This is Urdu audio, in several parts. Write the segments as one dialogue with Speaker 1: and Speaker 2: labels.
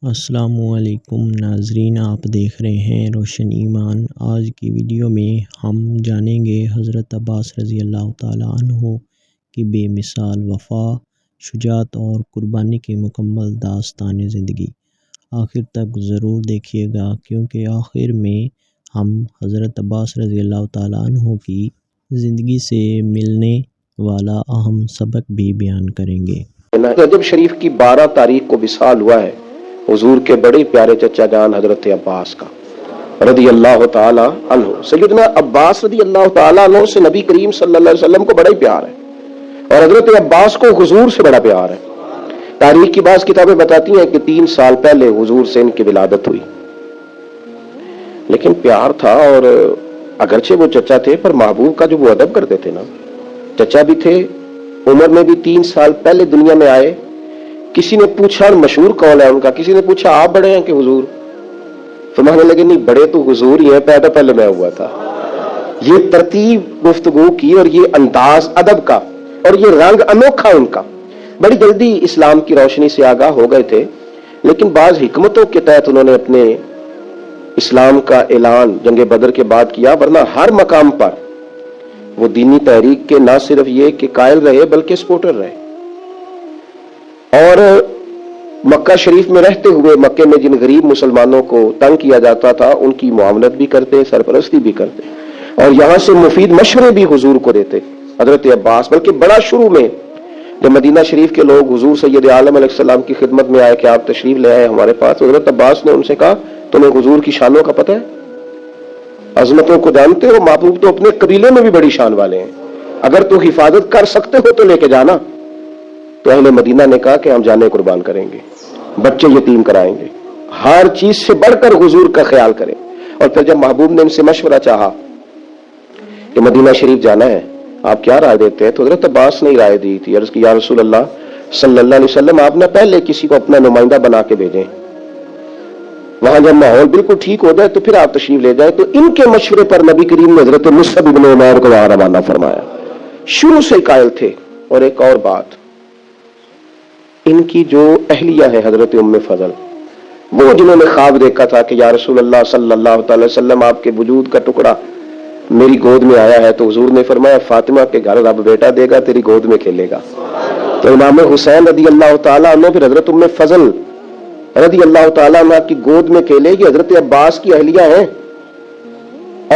Speaker 1: السلام علیکم ناظرین، آپ دیکھ رہے ہیں روشن ایمان۔ آج کی ویڈیو میں ہم جانیں گے حضرت عباس رضی اللہ تعالیٰ عنہ کی بے مثال وفا، شجاعت اور قربانی کی مکمل داستان زندگی۔ آخر تک ضرور دیکھیے گا، کیونکہ آخر میں ہم حضرت عباس رضی اللہ تعالیٰ عنہ کی زندگی سے ملنے والا اہم سبق بھی بیان کریں گے۔
Speaker 2: رجب شریف کی 12 تاریخ کو وصال ہوا ہے حضور کے بڑے پیارے چچا جان حضرت عباس کا رضی اللہ تعالی عنہ۔ سیدنا عباس رضی اللہ تعالی عنہ سے نبی کریم صلی اللہ علیہ وسلم کو بڑا ہی پیار ہے، اور حضرت عباس کو حضور سے بڑا پیار ہے۔ تاریخ کی بعض کتابیں بتاتی ہیں کہ 3 سال پہلے حضور سے ان کی ولادت ہوئی، لیکن پیار تھا، اور اگرچہ وہ چچا تھے پر محبوب کا جو وہ ادب کرتے تھے نا، چچا بھی تھے، عمر میں بھی 3 سال پہلے دنیا میں آئے۔ کسی نے پوچھا، مشہور قول ہے ان کا، کسی نے پوچھا آپ بڑے ہیں کہ حضور؟ فرمانے لگے نہیں، بڑے تو حضور ہی ہیں، پیدا پہلے میں ہوا تھا۔ یہ ترتیب گفتگو کی، اور یہ انداز ادب کا، اور یہ رنگ انوکھا ان کا۔ بڑی جلدی اسلام کی روشنی سے آگاہ ہو گئے تھے، لیکن بعض حکمتوں کے تحت انہوں نے اپنے اسلام کا اعلان جنگ بدر کے بعد کیا، ورنہ ہر مقام پر وہ دینی تحریک کے نہ صرف یہ کہ قائل رہے بلکہ سپورٹر رہے۔ اور مکہ شریف میں رہتے ہوئے مکے میں جن غریب مسلمانوں کو تنگ کیا جاتا تھا ان کی معاونت بھی کرتے، سرپرستی بھی کرتے، اور یہاں سے مفید مشورے بھی حضور کو دیتے حضرت عباس۔ بلکہ بڑا شروع میں جب مدینہ شریف کے لوگ حضور سید عالم علیہ السلام کی خدمت میں آئے کہ آپ تشریف لے آئے ہمارے پاس، حضرت عباس نے ان سے کہا تمہیں حضور کی شانوں کا پتہ ہے، عظمتوں کو جانتے ہو؟ محبوب تو اپنے قبیلے میں بھی بڑی شان والے ہیں، اگر تو حفاظت کر سکتے ہو تو لے کے جانا۔ تو اہل مدینہ نے کہا کہ ہم جانیں قربان کریں گے، بچے یتیم کرائیں گے، ہر چیز سے بڑھ کر حضور کا خیال کریں۔ اور پھر جب محبوب نے ان سے مشورہ چاہا کہ مدینہ شریف جانا ہے، آپ کیا رائے دیتے ہیں؟ تو حضرت عباس نے رائے دی تھی، عرض کی یا رسول اللہ صلی اللہ علیہ وسلم، آپ نہ پہلے کسی کو اپنا نمائندہ بنا کے بھیجیں، وہاں جب ماحول بالکل ٹھیک ہو جائے تو پھر آپ تشریف لے جائیں۔ تو ان کے مشورے پر نبی کریم نے حضرت مصعب بن عمیر کو وہاں روانہ فرمایا۔ شروع سے قائل تھے۔ اور ایک اور بات، ان کی جو اہلیہ ہے حضرت ام فضل، وہ جنہوں نے خواب دیکھا تھا کہ یا رسول اللہ صلی اللہ تعالی وسلم آپ کے وجود کا ٹکڑا میری گود میں آیا ہے، تو حضور نے فرمایا فاطمہ کے گھر رب بیٹا دے گا، تیری گود میں کھیلے گا۔ تو امام حسین رضی اللہ تعالیٰ عنہ پھر حضرت ام فضل رضی اللہ تعالیٰ عنہ کی گود میں کھیلے، یہ حضرت عباس کی اہلیہ ہیں،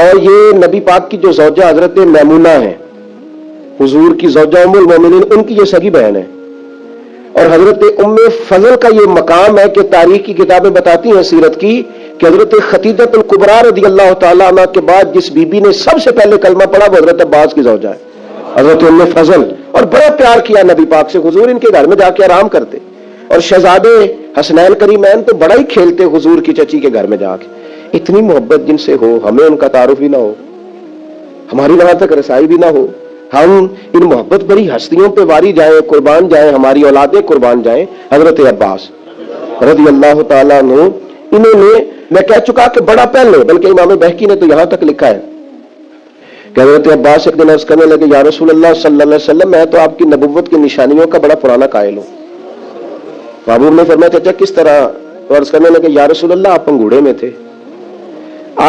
Speaker 2: اور یہ نبی پاک کی جو زوجہ حضرت میمونہ ہیں، حضور کی زوجہ ام المومنین، ان کی یہ سگی بہن ہے۔ اور حضرت ام فضل کا یہ مقام ہے کہ تاریخ کی کتابیں بتاتی ہیں سیرت کی کہ حضرت خدیجہ الکبریٰ رضی اللہ تعالیٰ عنہ کے بعد جس بی بی نے سب سے پہلے کلمہ پڑھا وہ حضرت عباس کی زوجہ ہے، حضرت ام فضل۔ اور بڑا پیار کیا نبی پاک سے، حضور ان کے گھر میں جا کے آرام کرتے، اور شہزادے حسنین کریمین تو بڑا ہی کھیلتے حضور کی چچی کے گھر میں جا کے۔ اتنی محبت جن سے ہو، ہمیں ان کا تعارف بھی نہ ہو، ہماری وہاں تک رسائی بھی نہ ہو، ہم ان محبت بڑی ہستیوں پہ واری جائیں، قربان جائیں، ہماری اولادیں قربان جائیں۔ حضرت عباس رضی اللہ تعالیٰ عنہ، انہوں نے، میں کہہ چکا کہ بڑا پہلے، بلکہ امام بہقی نے تو یہاں تک لکھا ہے کہ حضرت عباس ایک دن عرض کرنے لگے یا رسول اللہ صلی اللہ علیہ وسلم، میں تو آپ کی نبوت کی نشانیوں کا بڑا پرانا قائل ہوں۔ محبوب نے فرمایا چچا کس طرح؟ تو عرض کرنے لگے یا رسول اللہ آپ انگوڑے میں تھے،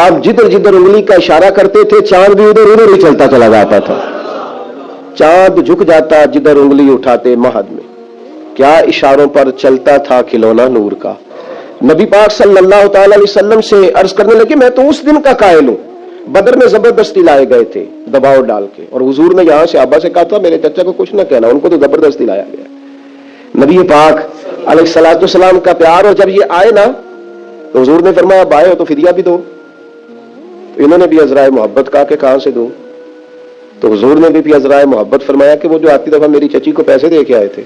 Speaker 2: آپ جدھر جدھر انگلی کا اشارہ کرتے تھے چاند بھی ادھر ادھر ہی چلتا چلا جاتا تھا، چاند جھک جاتا جدھر انگلی اٹھاتے مہد میں، کیا اشاروں پر چلتا تھا کھلونا نور کا۔ نبی پاک صلی اللہ تعالی علیہ وسلم سے عرض کرنے لگے میں تو اس دن کا قائل ہوں، بدر میں زبردستی لائے گئے تھے دباؤ ڈال کے، اور حضور نے یہاں سے آبا سے کہا تھا میرے چچا کو کچھ نہ کہنا، ان کو تو زبردستی لایا گیا۔ نبی پاک علیہ الصلوۃ والسلام کا پیار، اور جب یہ آئے نا تو حضور نے فرمایا اب آئے ہو تو فدیہ بھی دو۔ انہوں نے بھی عذرائے محبت کہا کہ کہاں سے دوں؟ تو حضور نے بھی عذرائے محبت فرمایا کہ وہ جو آتی دفعہ میری چچی کو پیسے دے کے آئے تھے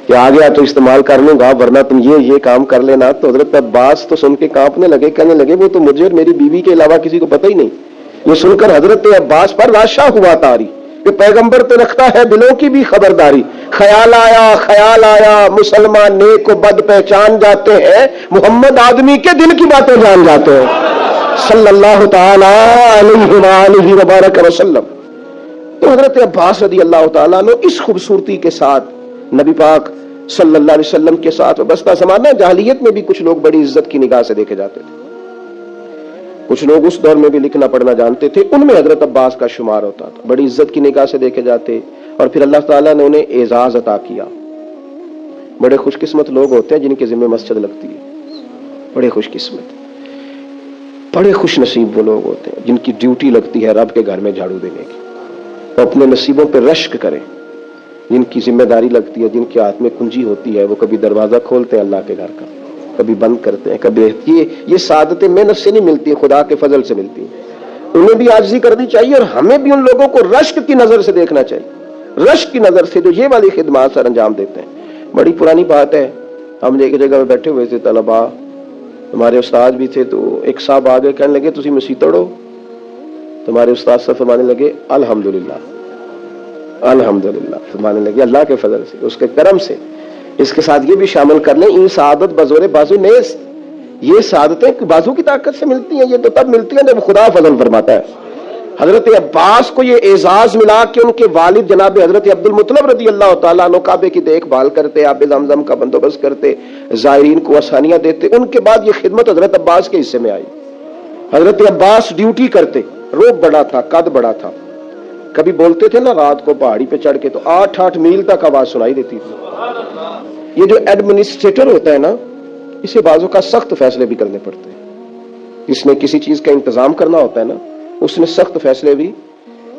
Speaker 2: کہ آ گیا تو استعمال کر لوں گا، ورنہ تم یہ کام کر لینا۔ تو حضرت عباس تو سن کے کانپنے لگے، کہنے لگے وہ تو مجھے اور میری بیوی کے علاوہ کسی کو پتہ ہی نہیں۔ یہ سن کر حضرت عباس پر راشا ہوا تاری کہ پیغمبر تو رکھتا ہے دلوں کی بھی خبرداری۔ خیال آیا مسلمان نیک و بد پہچان جاتے ہیں، محمد آدمی کے دل کی باتیں جان جاتے ہیں صلی اللہ تعالی علیہ وآلہ وبارک وسلم۔ تو حضرت عباس رضی اللہ تعالیٰ نے اس خوبصورتی کے ساتھ نبی پاک صلی اللہ علیہ وسلم کے ساتھ وابستہ زمانہ جاہلیت میں بھی کچھ لوگ بڑی عزت کی نگاہ سے دیکھے جاتے تھے. کچھ لوگ اس دور میں بھی لکھنا پڑھنا جانتے تھے, ان میں حضرت عباس کا شمار ہوتا تھا, بڑی عزت کی نگاہ سے دیکھے جاتے, اور پھر اللہ تعالیٰ نے انہیں اعزاز عطا کیا. بڑے خوش قسمت لوگ ہوتے ہیں جن کے ذمہ مسجد لگتی ہے, بڑے خوش قسمت, بڑے خوش نصیب وہ لوگ ہوتے ہیں جن کی ڈیوٹی لگتی ہے رب کے گھر میں جھاڑو دینے کی, وہ اپنے نصیبوں پہ رشک کریں, جن کی ذمہ داری لگتی ہے, جن کے ہاتھ میں کنجی ہوتی ہے, وہ کبھی دروازہ کھولتے ہیں اللہ کے گھر کا, کبھی بند کرتے ہیں, کبھی یہ سعادتیں محنت سے نہیں ملتی, خدا کے فضل سے ملتی ہیں. انہیں بھی عاجزی کرنی چاہیے, اور ہمیں بھی ان لوگوں کو رشک کی نظر سے دیکھنا چاہیے, رشک کی نظر سے جو یہ والی خدمات سر انجام دیتے ہیں. بڑی پرانی بات ہے, ہم ایک جگہ میں بیٹھے ہوئے تھے, طلباء, ہمارے استاد بھی تھے, تو ایک صاحب آگے کہنے لگے تسی مسیح توڑو, تمہارے استاد سے فرمانے لگے الحمدللہ الحمدللہ, فرمانے لگے اللہ کے فضل سے, اس کے کرم سے. اس کے ساتھ یہ بھی شامل کر لیں, ان سعادت بزور بازو نیست, یہ سعادتیں بازو کی طاقت سے ملتی ہیں, یہ تو تب ملتی ہیں جب خدا فضل فرماتا ہے. حضرت عباس کو یہ اعزاز ملا کہ ان کے والد جناب حضرت عبد المطلب رضی اللہ تعالیٰ عنہ کعبے کی دیکھ بھال کرتے, آب زمزم کا بندوبست کرتے, زائرین کو آسانیاں دیتے. ان کے بعد یہ خدمت حضرت عباس کے حصے میں آئی. حضرت عباس ڈیوٹی کرتے, روب بڑا تھا, قد بڑا تھا, کبھی بولتے تھے نا رات کو پہاڑی پہ چڑھ کے تو 8-8 میل تک آواز سنائی دیتی تھی. یہ جو ایڈمنسٹریٹر ہوتا ہے نا, اسے بازو کا سخت فیصلے بھی کرنے پڑتے ہیں. جس نے کسی چیز کا انتظام کرنا ہوتا ہے نا, اس نے سخت فیصلے بھی,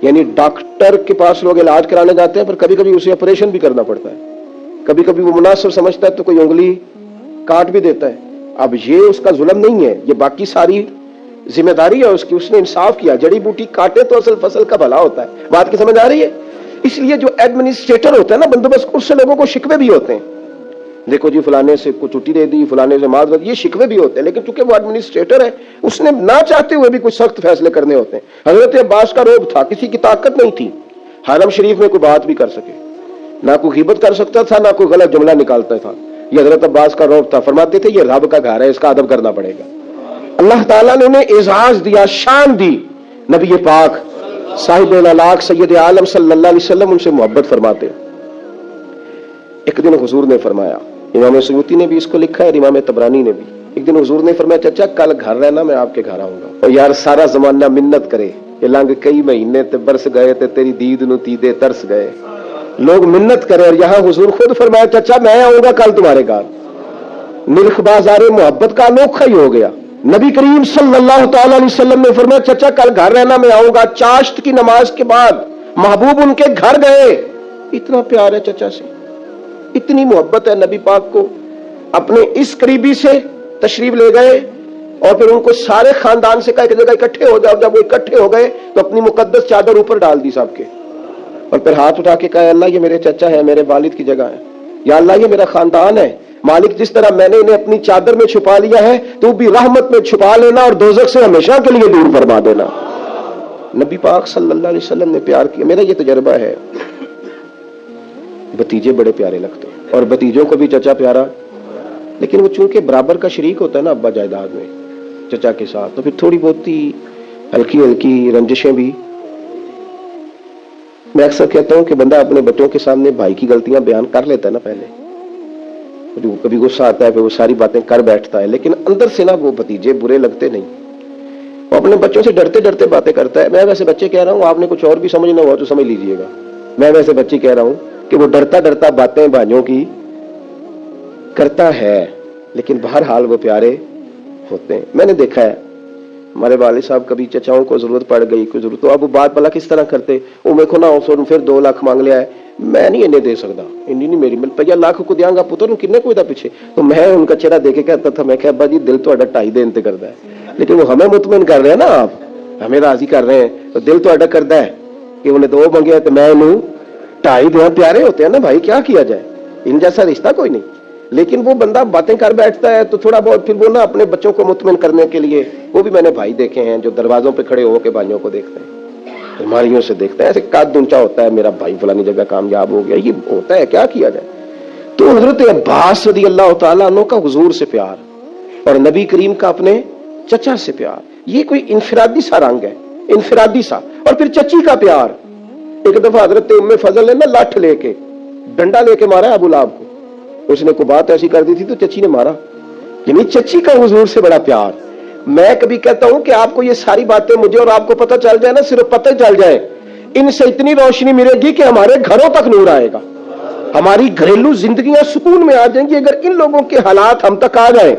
Speaker 2: یعنی ڈاکٹر کے پاس لوگ علاج کرانے جاتے ہیں, پر کبھی کبھی اسے آپریشن بھی کرنا پڑتا ہے, کبھی کبھی وہ مناسب سمجھتا ہے تو کوئی انگلی کاٹ بھی دیتا ہے. اب یہ اس کا ظلم نہیں ہے, یہ باقی ساری ذمہ داری ہے اس کی, اس نے انصاف کیا. جڑی بوٹی کاٹے تو اصل فصل کا بھلا ہوتا ہے. بات کی سمجھ آ رہی ہے؟ اس لیے جو ایڈمنسٹریٹر ہوتا ہے نا بندوبست, اس سے لوگوں کو شکوے بھی ہوتے ہیں, دیکھو جی فلانے سے کو چھٹی دے دی, فلانے سے معذرت, یہ شکوے بھی ہوتے ہیں. لیکن چونکہ وہ ایڈمنسٹریٹر ہے, اس نے نہ چاہتے ہوئے بھی کچھ سخت فیصلے کرنے ہوتے ہیں. حضرت عباس کا روب تھا, کسی کی طاقت نہیں تھی حرم شریف میں کوئی بات بھی کر سکے, نہ کوئی غیبت کر سکتا تھا, نہ کوئی غلط جملہ نکالتا تھا. یہ حضرت عباس کا روب تھا. فرماتے تھے یہ رب کا گھر ہے, اس کا ادب کرنا پڑے گا. اللہ تعالیٰ نے انہیں اعزاز دیا, شان دی. نبی پاک صاحب الالاق سید عالم صلی اللہ علیہ وسلم ان سے محبت فرماتے. ایک دن حضور نے فرمایا, امام سیوطی نے بھی اس کو لکھا ہے, امام طبرانی نے بھی, ایک دن حضور نے فرمایا چچا کل گھر رہنا, میں آپ کے گھر آؤں گا. اور یار سارا زمانہ منت کرے, یہ لنگ کئی مہینے تے برس گئے تے تیری دید نو تیدے ترس گئے, لوگ منت کرے, اور یہاں حضور خود فرمایا چچا میں آؤں گا کل تمہارے گھر. نرخ بازار محبت کا انوکھا ہی ہو گیا. نبی کریم صلی اللہ تعالی علیہ وسلم نے فرمایا چچا کل گھر رہنا, میں آؤں گا. چاشت کی نماز کے بعد محبوب ان کے گھر گئے. اتنا پیار ہے چچا سے, اتنی محبت ہے نبی پاک کو. اپنے اس قریبی سے تشریف لے گئے, اور پھر ان کو سارے خاندان سے کہا ایک جگہ اکٹھے ہو جاؤ. جب وہ اکٹھے ہو گئے تو اپنی مقدس چادر اوپر ڈال دی سب کے, اور پھر ہاتھ اٹھا کے کہا اللہ یہ میرے چچا ہے, میرے والد کی جگہ ہے, یا اللہ یہ میرا خاندان ہے. مالک جس طرح میں نے انہیں اپنی چادر میں چھپا لیا ہے, تو بھی رحمت میں چھپا لینا اور دوزخ سے ہمیشہ کے لیے دور فرما دینا. نبی پاک صلی اللہ علیہ وسلم نے پیار کیا. میرا یہ تجربہ ہے, بھتیجے بڑے پیارے لگتے ہیں, اور بھتیجوں کو بھی چچا پیارا, لیکن وہ چونکہ برابر کا شریک ہوتا ہے نا ابا جائیداد میں چچا کے ساتھ, تو پھر تھوڑی بہت ہی ہلکی ہلکی رنجشیں بھی. میں اکثر کہتا ہوں کہ بندہ اپنے بچوں کے سامنے بھائی کی غلطیاں بیان کر لیتا ہے نا پہلے, کبھی غصہ آتا ہے, پھر وہ ساری باتیں کر بیٹھتا ہے, لیکن اندر سے نا وہ بھتیجے برے لگتے نہیں. وہ اپنے بچوں سے ڈرتے ڈرتے باتیں کرتا ہے. میں ویسے بچے کہہ رہا ہوں, آپ نے کچھ اور بھی سمجھنا ہوا تو سمجھ لیجئے گا. میں ویسے بچے کہہ رہا ہوں کہ وہ ڈرتا ڈرتا باتیں بھائیوں کی کرتا ہے, لیکن بہرحال وہ پیارے ہوتے ہیں. میں نے دیکھا ہے ہمارے والد صاحب کبھی چچاؤں کو ضرورت پڑ گئی, کوئی ضرورت, تو اب وہ بات بلا کس طرح کرتے, وہ میرے کو نہ ہو پھر 2 لاکھ مانگ لیا ہے, میں نہیں انہیں دے سکتا, انہیں نہیں, میری مل 50 لاکھ کو دیاں گا پتر کنے کوئی دا پیچھے. تو میں ان کا چہرہ دیکھ کے کہتا تھا, میں کہ ابا جی دل تو 2.5 دے انتے کرتا ہے, لیکن وہ ہمیں مطمئن کر رہے ہیں نا, آپ ہمیں راضی کر رہے ہیں, تو دل تو کرتا ہے کہ انہیں 2 مانگے تو میں انہوں 2.5 دیا. پیارے ہوتے ہیں نا بھائی, کیا کیا جائے, ان جیسا رشتہ کوئی نہیں. لیکن وہ بندہ باتیں کر بیٹھتا ہے تو تھوڑا بہت پھر وہ نا اپنے بچوں کو مطمئن کرنے کے لیے, وہ بھی میں نے بھائی دیکھے ہیں جو دروازوں پہ کھڑے ہو کے بھائیوں کو دیکھتے ہیں, الماریوں سے دیکھتے ہیں, ایسے قد اونچا ہوتا ہے میرا بھائی فلانی جگہ کامیاب ہو گیا, یہ ہوتا ہے, کیا کیا جائے. تو حضرت عباس رضی اللہ تعالیٰ عنہ کا حضور سے پیار, اور نبی کریم کا اپنے چچا سے پیار, یہ کوئی انفرادی سا رنگ ہے, انفرادی سا. اور پھر چچی کا پیار. ایک دفعہ حضرت ام فضل نے نا لاٹھ لے کے ڈنڈا لے کے مارا ابو لہب کو, اس نے کوئی بات ایسی کر دی تھی تو چچی نے مارا. یعنی چچی کا حضور سے بڑا پیار. میں کبھی کہتا ہوں کہ آپ کو یہ ساری باتیں مجھے اور آپ کو پتہ چل جائے نا, صرف پتہ چل جائے, ان سے اتنی روشنی ملے گی کہ ہمارے گھروں تک نور آئے گا, ہماری گھریلو زندگیاں سکون میں آ جائیں گی اگر ان لوگوں کے حالات ہم تک آ جائیں.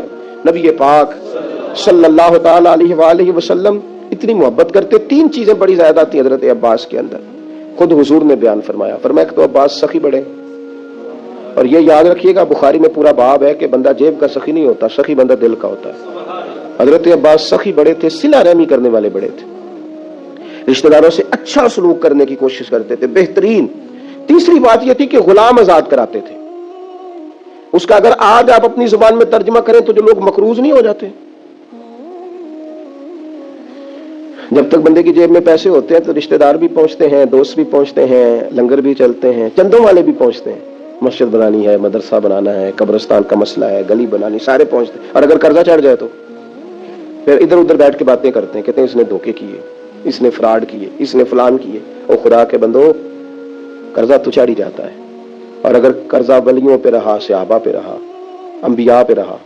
Speaker 2: نبی پاک صلی اللہ تعالی علیہ وآلہ وسلم اتنی محبت کرتے. 3 چیزیں بڑی زیادہ تھیں حضرت عباس کے اندر, خود حضور نے بیان فرمایا. فرمایا کہ تو عباس سخی بڑے, اور یہ یاد رکھیے گا بخاری میں پورا باب ہے کہ بندہ جیب کا سخی نہیں ہوتا, سخی بندہ دل کا ہوتا ہے. حضرت عباس سخی بڑے تھے, صلہ رحمی کرنے والے بڑے تھے, رشتہ داروں سے اچھا سلوک کرنے کی کوشش کرتے تھے, بہترین. تیسری بات یہ تھی کہ غلام آزاد کراتے تھے. اس کا اگر آج آپ اپنی زبان میں ترجمہ کریں تو جو لوگ مقروض نہیں ہو جاتے, جب تک بندے کی جیب میں پیسے ہوتے ہیں تو رشتہ دار بھی پہنچتے ہیں, دوست بھی پہنچتے ہیں, لنگر بھی چلتے ہیں, چندوں والے بھی پہنچتے ہیں, مسجد بنانی ہے, مدرسہ بنانا ہے, قبرستان کا مسئلہ ہے, گلی بنانی, سارے پہنچتے ہیں. اور اگر قرضہ چڑھ جائے تو پھر ادھر ادھر بیٹھ کے باتیں کرتے ہیں, کہتے ہیں اس نے دھوکے کیے, اس نے فراڈ کیے, اس نے فلان کیے. اور خدا کے بندو, قرضہ تو چڑھ ہی جاتا ہے. اور اگر قرضہ ولیوں پہ رہا, صحابہ پہ رہا, انبیاء پہ رہا,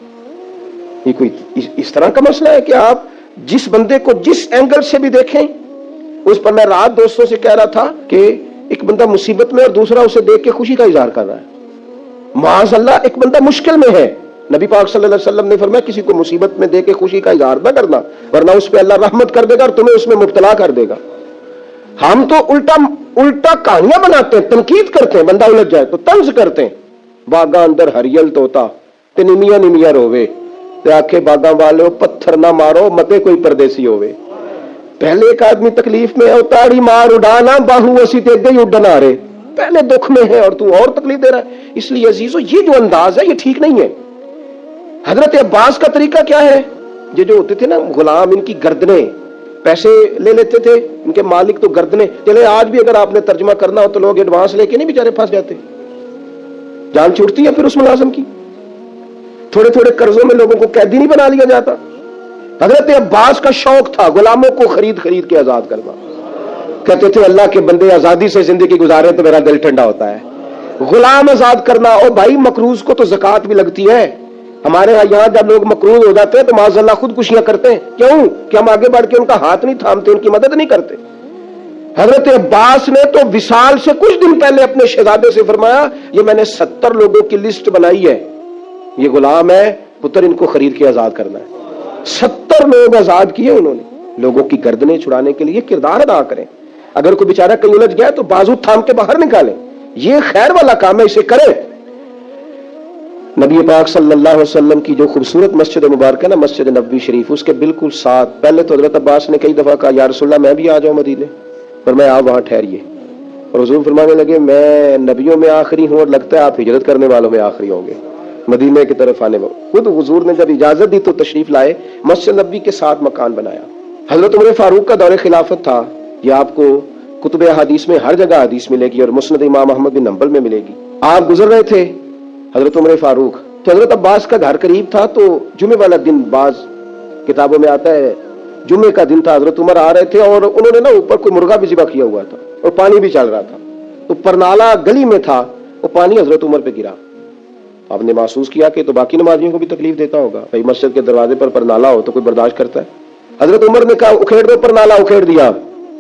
Speaker 2: یہ کوئی اس طرح کا مسئلہ ہے کہ آپ جس بندے کو جس اینگل سے بھی دیکھیں اس پر. میں رات دوستوں سے کہہ رہا تھا کہ ایک بندہ مصیبت میں اور دوسرا اسے دیکھ کے خوشی کا اظہار کر رہا ہے. معاذ اللہ, ایک بندہ مشکل میں ہے, نبی پاک صلی اللہ علیہ وسلم نے فرمایا کسی کو مصیبت میں دیکھ کے خوشی کا اظہار نہ کرنا, ورنہ اس پہ اللہ رحمت کر دے گا اور تمہیں اس میں مبتلا کر دے گا. ہم تو الٹا کہانیاں بناتے ہیں, تنقید کرتے ہیں, بندہ الجھ جائے تو طنز کرتے ہیں. باغاں اندر ہریل توتا تے نمیا نمیا روے, تے آکھے باغاں والے پتھر نہ مارو متے کوئی پردیسی ہوئے. پہلے ایک آدمی تکلیف میں ہے, تاڑی مار اڑانا باہو اسی تے گئی اڈن آ رہے, پہلے دکھ میں ہے اور تو اور تکلیف دے رہا ہے. اس لیے عزیزو, یہ جو انداز ہے یہ ٹھیک نہیں ہے. حضرت عباس کا طریقہ کیا ہے, یہ جو ہوتے تھے نا غلام, ان کی گردنیں, پیسے لے لیتے تھے ان کے مالک تو گردنیں. چلے آج بھی اگر آپ نے ترجمہ کرنا ہو تو لوگ ایڈوانس لے کے نہیں بیچارے پھنس جاتے, جان چھوٹتی ہے پھر اس ملازم کی. تھوڑے تھوڑے قرضوں میں لوگوں کو قیدی نہیں بنا لیا جاتا. حضرت عباس کا شوق تھا غلاموں کو خرید کے آزاد کرنا. کہتے تھے اللہ کے بندے آزادی سے زندگی گزارے تو میرا دل ٹھنڈا ہوتا ہے. غلام آزاد کرنا. اور بھائی مقروض کو تو زکات بھی لگتی ہے. ہمارے یہاں جب لوگ مقروض ہو جاتے ہیں تو معاذ اللہ خودکشیاں کرتے ہیں. کیوں کہ ہم آگے بڑھ کے ان کا ہاتھ نہیں تھامتے, ان کی مدد نہیں کرتے. حضرت عباس نے تو وصال سے کچھ دن پہلے اپنے شہزادے سے فرمایا یہ میں نے 70 لوگوں کی لسٹ بنائی ہے, یہ غلام ہے پتر, ان کو خرید کے آزاد کرنا ہے. 70 لوگ آزاد کیے انہوں نے. لوگوں کی گردنیں چھڑانے کے لیے کردار ادا کریں. اگر کوئی بیچارہ کہیں الجھ گیا تو بازو تھام کے باہر نکالیں, یہ خیر والا کام ہے, اسے کریں. نبی پاک صلی اللہ علیہ وسلم کی جو خوبصورت مسجد مبارکہ نا, مسجد نبوی شریف, اس کے بالکل ساتھ پہلے تو حضرت عباس نے کئی دفعہ کہا یا رسول اللہ میں بھی آ جاؤں مدینے, پر میں آپ وہاں ٹھہریے. اور حضور فرمانے لگے میں نبیوں میں آخری ہوں اور لگتا ہے آپ ہجرت کرنے والوں میں آخری ہوں گے مدینے کی طرف آنے میں. خود حضور نے جب اجازت دی تو تشریف لائے, مسجد نبوی کے ساتھ مکان بنایا. حضرت عمر فاروق کا دور خلافت تھا. یہ آپ کو کتب حدیث میں ہر جگہ حدیث ملے گی اور مسند امام احمد بن حنبل میں ملے گی. آپ گزر رہے تھے حضرت عمر فاروق, تو حضرت عباس کا گھر قریب تھا, تو جمعے والا دن, بعض کتابوں میں آتا ہے جمعے کا دن تھا, حضرت عمر آ رہے تھے اور انہوں نے نا اوپر کوئی مرغا بھی ذبح کیا ہوا تھا اور پانی بھی چل رہا تھا, تو پرنالا گلی میں تھا, وہ پانی حضرت عمر پہ گرا. آپ نے محسوس کیا کہ تو باقی نمازیوں کو بھی تکلیف دیتا ہوگا, بھائی مسجد کے دروازے پر پرنالا ہو تو کوئی برداشت کرتا ہے. حضرت عمر نے کہا اکھیڑ دو پرنالا, اکھیڑ دیا.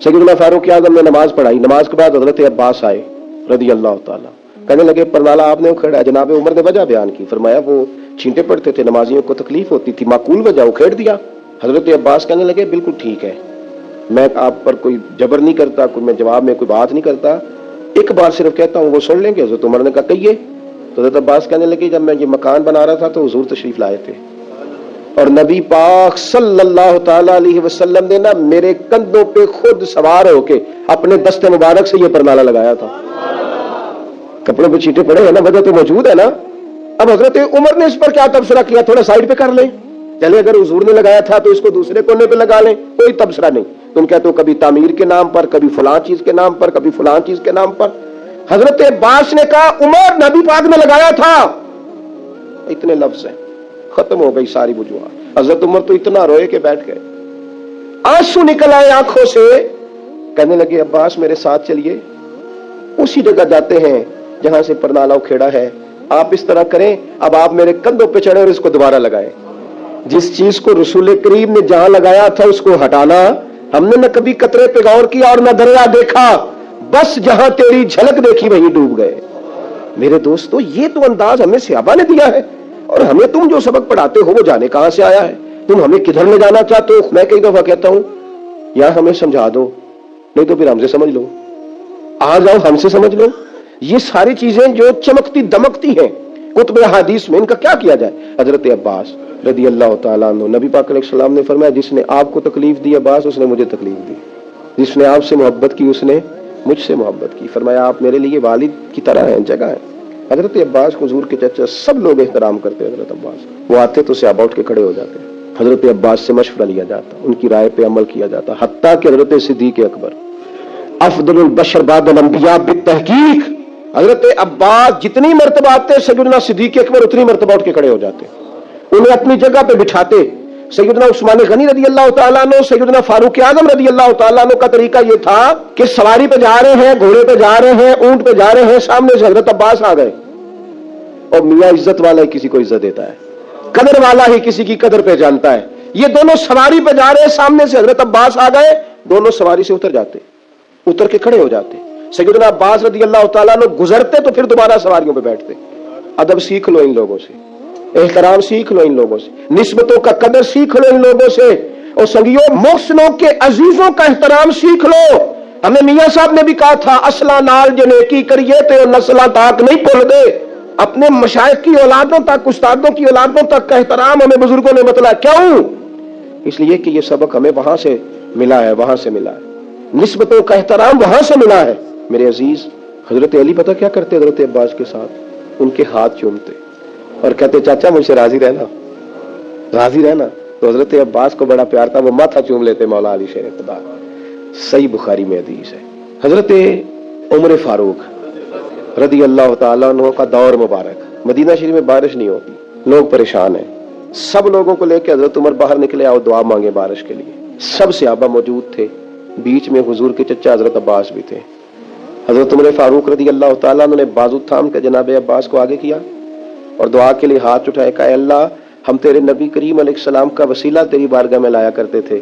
Speaker 2: سیدنا فاروق اعظم نے نماز پڑھائی. نماز کے بعد حضرت عباس آئے رضی اللہ تعالیٰ, کہنے لگے پرنالا آپ نے اکھیڑا. جناب عمر نے وجہ بیان کی, فرمایا وہ چھینٹے پڑتے تھے, نمازیوں کو تکلیف ہوتی تھی, معقول وجہ, اکھیڑ دیا. حضرت عباس کہنے لگے بالکل ٹھیک ہے, میں آپ پر کوئی جبر نہیں کرتا, کوئی میں جواب میں کوئی بات نہیں کرتا, ایک بار صرف کہتا ہوں وہ سن لیں گے. حضرت عمر نے کہا کہیے. تو حضرت عباس کہنے لگے جب میں یہ مکان بنا رہا تھا تو حضور تشریف لائے تھے, اور نبی پاک صلی اللہ تعالی علیہ وسلم نے نا میرے کندھوں پہ خود سوار ہو کے اپنے دست مبارک سے یہ پرنالا لگایا تھا. کپڑوں پہ چیٹے پڑے ہیں نا, وجہ تو موجود ہے نا. اب حضرت عمر نے اس پر کیا تبصرہ کیا, تھوڑا سائڈ پہ کر لیں, چلے اگر حضور نے لگایا تھا تو اس کو دوسرے کونے پہ لگا لیں, کوئی تبصرہ نہیں. تم کہتے ہو کبھی تعمیر کے نام پر, کبھی فلاں چیز کے نام پر, کبھی فلاں چیز کے نام پر. حضرت عباس نے کہا عمر نبی پاک نے لگایا تھا, اتنے لفظ ہیں, ختم ہو گئی ساری وجوہات. حضرت عمر تو اتنا روئے کہ بیٹھ گئے, آنسو نکل آئے آنکھوں سے. کہنے لگے عباس میرے ساتھ چلیے, اسی جگہ جاتے ہیں جہاں سے پرنالا کھیڑا ہے, آپ اس طرح کریں, اب آپ میرے کندھوں پہ چڑھے اور اس کو دوبارہ لگائیں. جس چیز کو رسول کریم نے جہاں لگایا تھا اس کو ہٹانا, ہم نے نہ کبھی قطرے پہ غور کیا اور نہ دریا دیکھا, بس جہاں تیری جھلک دیکھی وہیں ڈوب گئے. میرے دوستو, یہ تو انداز ہمیں صحابہ نے دیا ہے, اور ہمیں تم جو سبق پڑھاتے ہو وہ جانے کہاں سے آیا ہے. تم ہمیں کدھر لے جانا چاہتے ہو؟ میں کئی دفعہ کہتا ہوں یا ہمیں سمجھا دو, نہیں تو پھر ہم سے سمجھ لو, آ جاؤ ہم سے سمجھ لو. یہ ساری چیزیں جو چمکتی دمکتی ہیں کتب حدیث میں, ان کا کیا کیا جائے. حضرت عباس رضی اللہ تعالیٰ عنہ, نبی پاک علیہ السلام نے فرمایا جس نے آپ کو تکلیف دی عباس, اس نے مجھے تکلیف دی. جس نے آپ سے محبت کی اس نے مجھ سے محبت کی. فرمایا آپ میرے لیے والد کی طرح ہیں, جگہ ہے. حضرت عباس حضور کے چچا, سب لوگ احترام کرتے حضرت عباس. وہ آتے تو صحابہ اٹھ کے کھڑے ہو جاتے, حضرت عباس سے مشورہ لیا جاتا, ان کی رائے پہ عمل کیا جاتا, حتیٰ کہ حضرت صدیق اکبر افضل البشر بعد الانبیاء بالتحقیق, حضرت عباس جتنی مرتبہ آتے سیدنا صدیق اکبر اتنی مرتبہ اٹھ کے کھڑے ہو جاتے, انہیں اپنی جگہ پہ بٹھاتے. سیدنا عثمان غنی رضی اللہ تعالیٰ عنہ, سیدنا فاروق اعظم رضی اللہ تعالیٰ عنہ کا طریقہ یہ تھا کہ سواری پہ جا رہے ہیں, گھوڑے پہ جا رہے ہیں, اونٹ پہ جا رہے ہیں, سامنے سے حضرت عباس آ گئے, اور میاں عزت والا ہی کسی کو عزت دیتا ہے, قدر والا ہی کسی کی قدر پہ جانتا ہے. یہ دونوں سواری پہ جا رہے ہیں, سامنے سے حضرت عباس آ گئے, دونوں سواری سے اتر جاتے, اتر کے کھڑے ہو جاتے. سیدنا عباس رضی اللہ تعالیٰ عنہ گزرتے تو پھر دوبارہ سواریوں پہ بیٹھتے. ادب سیکھ لو ان لوگوں سے, احترام سیکھ لو ان لوگوں سے, نسبتوں کا قدر سیکھ لو ان لوگوں سے, اور سنگیوں محسنوں کے عزیزوں کا احترام سیکھ لو. ہمیں میاں صاحب نے بھی کہا تھا اصلا نال جنیکی کریے تو نسلاں تاک نہیں بھول دے. اپنے مشائخ کی اولادوں تک, استادوں کی اولادوں تک کا احترام ہمیں بزرگوں نے بتلایا. کیوں؟ اس لیے کہ یہ سبق ہمیں وہاں سے ملا ہے, وہاں سے ملا ہے, نسبتوں کا احترام وہاں سے ملا ہے. میرے عزیز, حضرت علی پتہ کیا کرتے حضرت عباس کے ساتھ؟ ان کے ہاتھ چومتے اور کہتے چاچا مجھ سے راضی رہنا, راضی رہنا. تو حضرت عباس کو بڑا پیار تھا, وہ ماتھا چوم لیتے مولا علی شیر خدا. صحیح بخاری میں حدیث ہے. حضرت عمر فاروق رضی اللہ تعالیٰ عنہ کا دور مبارک, مدینہ شریف میں بارش نہیں ہوتی, لوگ پریشان ہیں, سب لوگوں کو لے کے حضرت عمر باہر نکلے, آؤ دعا مانگے بارش کے لیے. سب صحابہ موجود تھے, بیچ میں حضور کے چچا حضرت عباس بھی تھے. حضرت عمر فاروق رضی اللہ تعالیٰ عنہ نے بازو تھام کے جناب عباس کو آگے کیا اور دعا کے لیے ہاتھ اٹھائے, کہا اے اللہ ہم تیرے نبی کریم علیہ السلام کا وسیلہ تیری بارگاہ میں لایا کرتے تھے,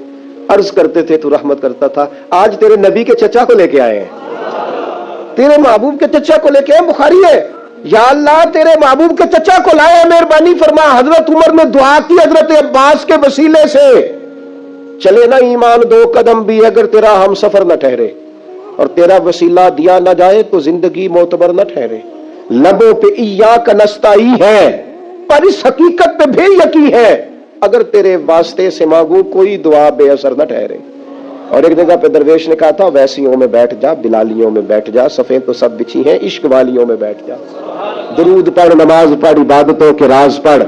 Speaker 2: عرض کرتے تھے تو رحمت کرتا تھا, آج تیرے نبی کے چچا کو لے کے آئے ہیں, تیرے محبوب کے چچا کو لے کے آئے. بخاری ہے, یا اللہ تیرے محبوب کے چچا کو لائے, مہربانی فرما. حضرت عمر نے دعا کی حضرت عباس کے وسیلے سے, چلے نا ایمان دو قدم بھی اگر تیرا ہم سفر نہ ٹھہرے, اور تیرا وسیلہ دیا نہ جائے تو زندگی معتبر نہ ٹھہرے. لبوں پہ ایاک نستعین ہے, پر اس حقیقت پہ بھی یقین ہے اگر تیرے واسطے سے مانگو کوئی دعا بے اثر نہ ٹھہرے. اور ایک جگہ پہ درویش نے کہا تھا ویسیوں میں بیٹھ جا, بلالیوں میں بیٹھ جا, صفیں تو سب بچھی ہیں, عشق والیوں میں بیٹھ جا. درود پڑھ نماز پڑھ عبادتوں کے راز پڑھ,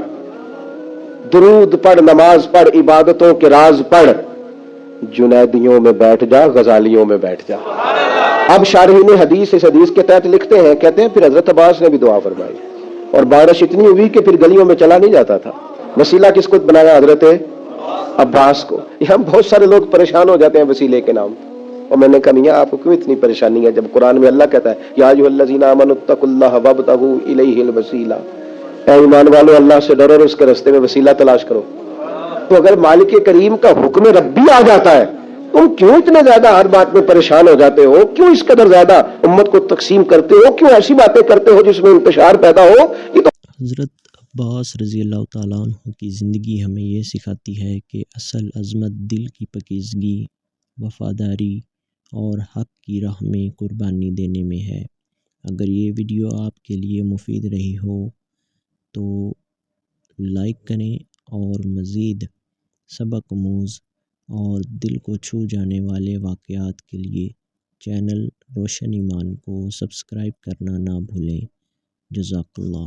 Speaker 2: درود پڑھ نماز پڑھ عبادتوں کے راز پڑھ, جنیدیوں میں بیٹھ جا, غزالیوں میں بیٹھ جا. اب شارحین حدیث اس حدیث کے تحت لکھتے ہیں, کہتے ہیں پھر حضرت عباس نے بھی دعا فرمائی اور بارش اتنی ہوئی کہ پھر گلیوں میں چلا نہیں جاتا تھا. وسیلہ کس کو بنایا؟ حضرت عباس کو. یہاں بہت سارے لوگ پریشان ہو جاتے ہیں وسیلے کے نام, اور میں نے کہا میاں آپ کو کیوں اتنی پریشانی ہے جب قرآن میں اللہ کہتا ہے یا ایھا الذین آمنوا اتقوا اللہ وابتغوا الیہ الوسیلہ, اے ایمان والو اللہ سے ڈرو اور اس کے راستے میں وسیلہ تلاش کرو. تو اگر مالک کریم کا حکم ربی آ جاتا ہے, تم کیوں اتنے زیادہ ہر بات میں پریشان ہو جاتے ہو؟ کیوں اس قدر زیادہ امت کو تقسیم کرتے ہو؟ کیوں ایسی باتیں کرتے ہو جس میں انتشار پیدا ہو؟ یہ تو
Speaker 1: حضرت عباس رضی اللہ تعالیٰ عنہ کی زندگی ہمیں یہ سکھاتی ہے کہ اصل عظمت دل کی پاکیزگی, وفاداری اور حق کی راہ میں قربانی دینے میں ہے. اگر یہ ویڈیو آپ کے لیے مفید رہی ہو تو لائک کریں, اور مزید سبق آموز اور دل کو چھو جانے والے واقعات کے لیے چینل روشن ایمان کو سبسکرائب کرنا نہ بھولیں. جزاک اللہ.